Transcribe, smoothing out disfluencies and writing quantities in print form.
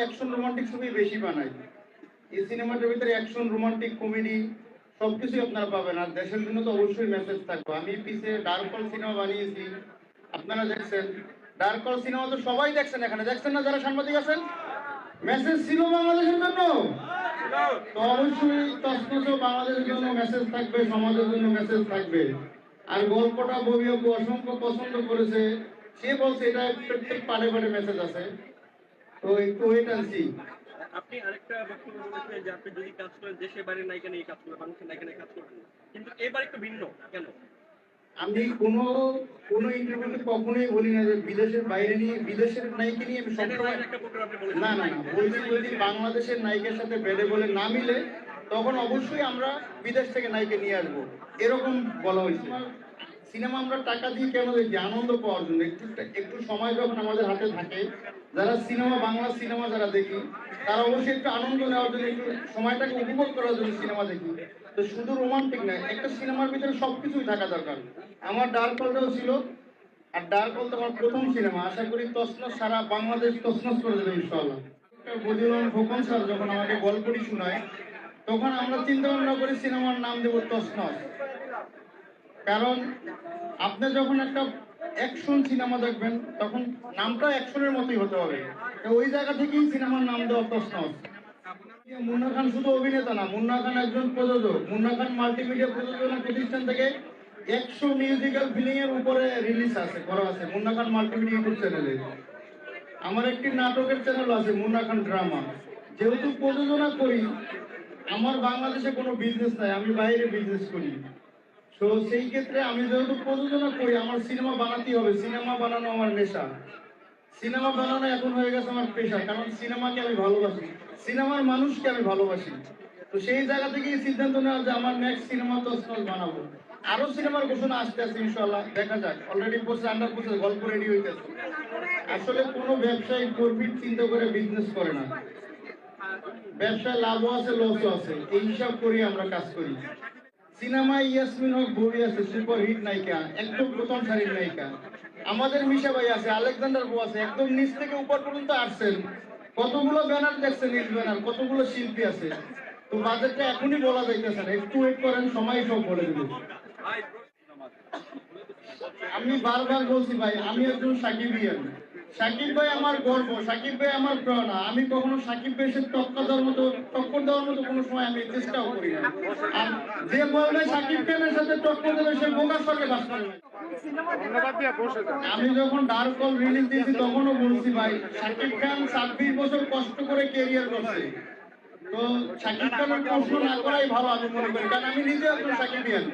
Action romantic ছবি বেশি বানাই। এই সিনেমাটার ভিতরে অ্যাকশন রোমান্টিক কমেডি সবকিছুই আপনারা পাবেন। আর দেশের জন্য তো অবশ্যই মেসেজ থাকবে। আমি পিছে ডার্ক হল সিনেমা বানিয়েছি, আপনারা দেখছেন। ডার্ক হল সিনেমা তো সবাই দেখছেন, এখানে দেখছেন না যারা সাংবাদিক আছেন? মেসেজ ছিল বাংলাদেশের জন্য, তো অবশ্যই তসনসও বাংলাদেশের জন্য মেসেজ থাকবে, সমাজের জন্য মেসেজ থাকবে। আর গল্পটা ববি আপু অসংখ্য পছন্দ করেছে, সে বলছে এটা প্রত্যেক পাড়ে পাড়ে মেসেজ আছে, তো একটু ওয়েট অ্যান্ড সি। আপনি আরেকটা বক্তব্য বলেছিলেন যে আপনি যদি কাজ করেন দেশের বাইরে নায়িকা নিয়ে কাজ করবেন, মানুষের নায়িকা নিয়ে কাজ করবেন, কিন্তু এবার একটু ভিন্ন কেন? আমি কোনো কোনো ইন্টারভিউতে কখনোই বলি না যে বিদেশের বাইরে নিয়ে, বিদেশের নায়িকা নিয়ে আমি সবসময়, একটা প্রোগ্রাম আপনি না বলেছেন। না না বলছি, যদি বাংলাদেশের নায়িকার সাথে বেড়ে বলে না মিলে তখন অবশ্যই আমরা বিদেশ থেকে নায়িকা নিয়ে আসবো, এরকম বলা হয়েছে। সিনেমা আমরা টাকা দিয়ে কেন দেখি? আনন্দ পাওয়ার জন্য। একটু একটু সময় যখন আমাদের হাতে থাকে, যারা সিনেমা, বাংলা সিনেমা যারা দেখি, তারা অবশ্যই একটু আনন্দ নেওয়ার জন্য, একটু সময়টাকে উপভোগ করার জন্য সিনেমা দেখি। তো শুধু রোমান্টিক নয়, একটা সিনেমার ভিতরে সবকিছুই থাকা দরকার। আমার ডার্ক হলটাও ছিল, আর ডার্ক হল তো আমার প্রথম সিনেমা। আশা করি তছনছ সারা বাংলাদেশ তছনছ করে দেবে ইনশাআল্লাহ। বদিউল খোকন স্যার যখন আমাকে গল্পটি শোনায়, তখন আমরা চিন্তা ভাবনা করি সিনেমার নাম দেবো তছনছ। কারণ আপনি যখন একটা অ্যাকশন সিনেমা দেখবেন, তখন নামটা অ্যাকশনের মতোই হতে হবে। তো ওই জায়গা থেকেই সিনেমার নাম দেওয়া তছনছ। মুন্না খান শুধু অভিনেতা না, মুন্না খান একজন প্রযোজক। মুন্না খান মাল্টিমিডিয়া প্রযোজনা প্রতিষ্ঠান থেকে 100 মিউজিক্যাল ফিল্ম এর উপরে রিলিজ আছে, করা আছে মুন্না খান মাল্টিমিডিয়া ইউটিউব চ্যানেলে। আমার একটি নাটকের চ্যানেল আছে মুন্না খান ড্রামা। যেহেতু প্রযোজনা করি, আমার বাংলাদেশে কোনো বিজনেস নাই, আমি বাইরে বিজনেস করি। তো সেই ক্ষেত্রে আমি যেহেতু প্রযোজনা করি, আমার সিনেমা বানাতেই হবে। সিনেমা বানানো আমার নেশা, সিনেমা বানানো এখন হয়ে গেছে আমার পেশা। কারণ সিনেমাকে আমি ভালোবাসি, সিনেমার মানুষকে আমি ভালোবাসি। তো সেই জায়গা থেকেই সিদ্ধান্ত নেওয়া যে আমার নেক্সট সিনেমা তছনছ বানাবো। আরো সিনেমার ঘোষণা আসতে আছে ইনশাআল্লাহ, দেখা যাক। অলরেডি প্রসেস, আন্ডার প্রসেস, গল্প রেডি হইতেছে। আসলে কোনো ব্যবসায়ী প্রফিট চিন্তা করে বিজনেস করে না। ব্যবসায় লাভও আছে, লসও আছে, এই হিসাব করে আমরা কাজ করি। সিনেমায় ইয়াসমিন হক ববি আছে, সুপার হিট নায়িকা, একদম প্রথম সারির নায়িকা। আমাদের মিশা ভাই আছে, আলেকজান্ডার বউ আছে, একদম নিচ থেকে উপর পর্যন্ত আসছেন। কতগুলো ব্যানার দেখছেন, নীল ব্যানার, কতগুলো শিল্পী আছে। তো বাজেটটা এখনই বলা যাইতেছে না, একটু ওয়েট করেন, সময় সব বলে দেবে। আমি বারবার বলছি ভাই, আমি একজন সাকিবিয়ান। সাকিব ভাই আমার গর্ব, সাকিব ভাই আমার প্রেরণা। আমি কখনো সাকিব ভাইয়ের সাথে টক্কর দেওয়ার মতো কোনো সময় আমি চেষ্টাও করি না। আর যে বলবে সাকিব খানের সাথে টক্কর দেবে, সে বোকার সঙ্গে বাস করে। আমি যখন ডার্ক হল রিলিজ দিয়েছি তখনও বলছি ভাই, সাকিব খান 26 বছর কষ্ট করে ক্যারিয়ার করছে। তো সাকিব খানের প্রশ্ন না করাই ভালো আমি মনে করি, কারণ আমি নিজে একজন সাকিবিয়ান।